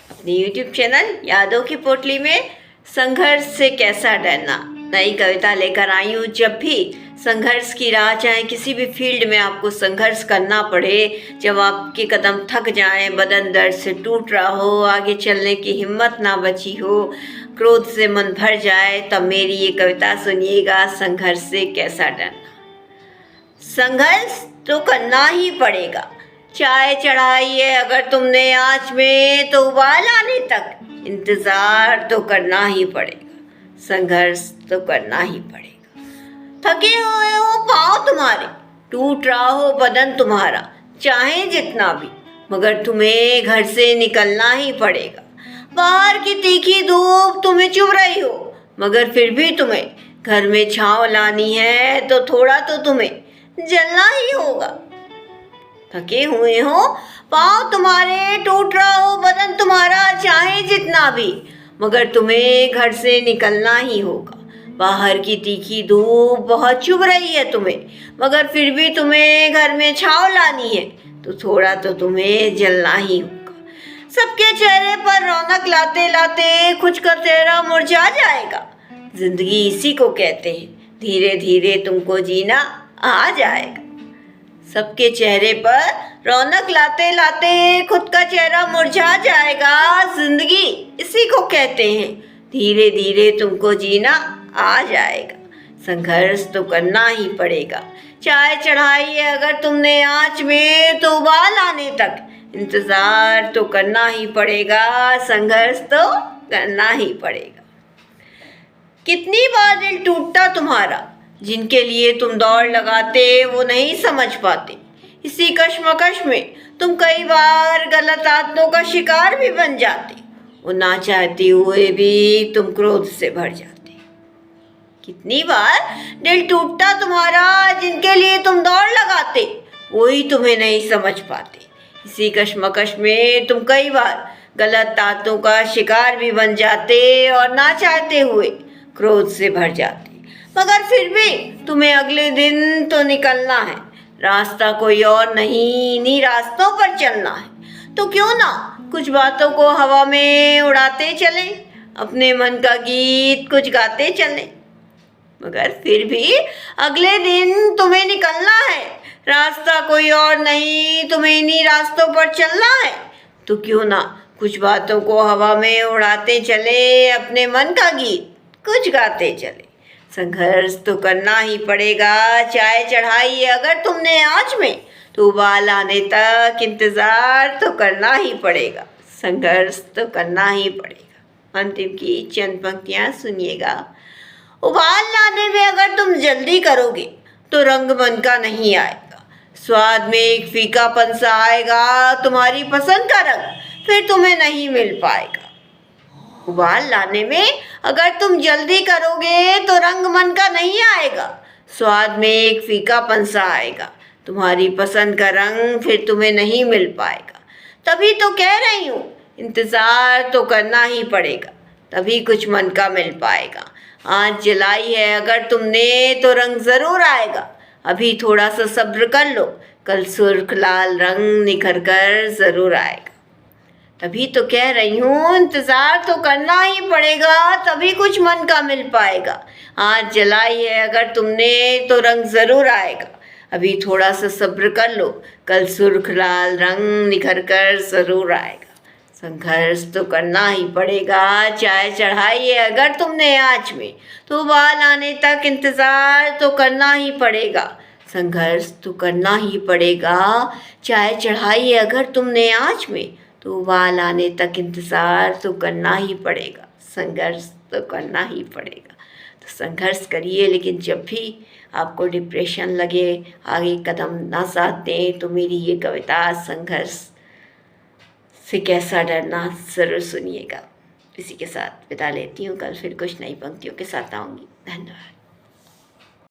अपने YouTube channel यादों की पोटली में संघर्ष से कैसा डरना नई कविता लेकर आई हूँ। जब भी संघर्ष की राह, चाहे किसी भी फील्ड में आपको संघर्ष करना पड़े, जब आपके कदम थक जाएं, बदन दर्द से टूट रहा हो, आगे चलने की हिम्मत ना बची हो, क्रोध से मन भर जाए, तब मेरी ये कविता सुनिएगा, संघर्ष से कैसा डरना। संघर्ष तो करना ही पड़ेगा, चाय चढ़ाई है अगर तुमने आँच में, तो उबाल आने तक इंतज़ार तो करना ही पड़ेगा। संघर्ष तो करना ही पड़ेगा। थके हुए हो पाँव तुम्हारे, टूट रहा हो बदन तुम्हारा, चाहे जितना भी, मगर तुम्हें घर से निकलना ही पड़ेगा। बाहर की तीखी धूप तुम्हें चुभ रही हो, मगर फिर भी तुम्हें घर में छांव लानी है, तो थोड़ा तो तुम्हें जलना ही होगा। थके हुए हो पाँव तुम्हारे, टूट रहा हो बदन तुम्हारा, चाहे जितना भी, मगर तुम्हें घर से निकलना ही होगा। बाहर की तीखी धूप बहुत चुभ रही है तुम्हें, मगर फिर भी तुम्हें घर में छांव लानी है, तो थोड़ा तो तुम्हें जलना ही होगा। सबके चेहरे पर रौनक लाते लाते कुछ का चेहरा मुरझा जाएगा। जिंदगी इसी को कहते हैं, धीरे धीरे तुमको जीना आ जाएगा। सबके चेहरे पर रौनक लाते लाते खुद का चेहरा मुरझा जाएगा। जिंदगी इसी को कहते हैं, धीरे धीरे तुमको जीना आ जाएगा। संघर्ष तो करना ही पड़ेगा, चाय चढ़ाई है अगर तुमने आँच में, तो उबाल आने तक इंतज़ार तो करना ही पड़ेगा। संघर्ष तो करना ही पड़ेगा। कितनी बार दिल टूटता तुम्हारा, जिनके लिए तुम दौड़ लगाते वो नहीं समझ पाते। इसी कश्मकश में तुम कई बार गलत आदतों का शिकार भी बन जाते, वो ना चाहते हुए भी तुम क्रोध से भर जाते। कितनी बार दिल टूटता तुम्हारा, जिनके लिए तुम दौड़ लगाते वही तुम्हें नहीं समझ पाते। इसी कश्मकश में तुम कई बार गलत आदतों का शिकार भी बन जाते और ना चाहते हुए क्रोध से भर जाते, मगर फिर भी तुम्हें अगले दिन तो निकलना है। रास्ता कोई और नहीं, इन्हीं रास्तों पर चलना है, तो क्यों ना कुछ बातों को हवा में उड़ाते चलें, अपने मन का गीत कुछ गाते चलें, मगर फिर भी अगले दिन तुम्हें निकलना है। रास्ता कोई और नहीं, तुम्हें इन्हीं रास्तों पर चलना है, तो क्यों ना कुछ बातों को हवा में उड़ाते चले, अपने मन का गीत कुछ गाते चले। संघर्ष तो करना ही पड़ेगा, चाय चढ़ाई है अगर तुमने आँच में, तो उबाल आने तक इंतज़ार तो करना ही पड़ेगा। संघर्ष तो करना ही पड़ेगा। अंतिम की चंद पंक्तियाँ सुनिएगा। उबाल लाने में अगर तुम जल्दी करोगे, तो रंग मन का नहीं आएगा, स्वाद में एक फीकापन सा आएगा, तुम्हारी पसंद का रंग फिर तुम्हें नहीं मिल पाएगा। उबाल लाने में अगर तुम जल्दी करोगे, तो रंग मन का नहीं आएगा, स्वाद में एक फीकापन सा आएगा, तुम्हारी पसंद का रंग फिर तुम्हें नहीं मिल पाएगा। तभी तो कह रही हूँ, इंतज़ार तो करना ही पड़ेगा, तभी कुछ मन का मिल पाएगा। आँच जलाई है अगर तुमने, तो रंग ज़रूर आएगा, अभी थोड़ा सा सब्र कर लो, कल सुर्ख लाल रंग निखर कर ज़रूर आएगा। तभी तो कह रही हूँ, इंतज़ार तो करना ही पड़ेगा, तभी कुछ मन का मिल पाएगा। आँच जलाई है अगर तुमने, तो रंग ज़रूर आएगा, अभी थोड़ा सा सब्र कर लो, कल सुर्ख लाल रंग निखर कर ज़रूर आएगा। संघर्ष तो करना ही पड़ेगा, चाय चढ़ाई है अगर तुमने आँच में, तो उबाल आने तक इंतज़ार तो करना ही पड़ेगा। संघर्ष तो करना ही पड़ेगा, चाय चढ़ाई है अगर तुमने आँच में, तो उबाल आने तक इंतज़ार तो करना ही पड़ेगा। संघर्ष तो करना ही पड़ेगा। तो संघर्ष करिए, लेकिन जब भी आपको डिप्रेशन लगे, आगे कदम ना साथ दें, तो मेरी ये कविता संघर्ष से कैसा डरना ज़रूर सुनिएगा। इसी के साथ विदा लेती हूँ, कल फिर कुछ नई पंक्तियों के साथ आऊँगी। धन्यवाद।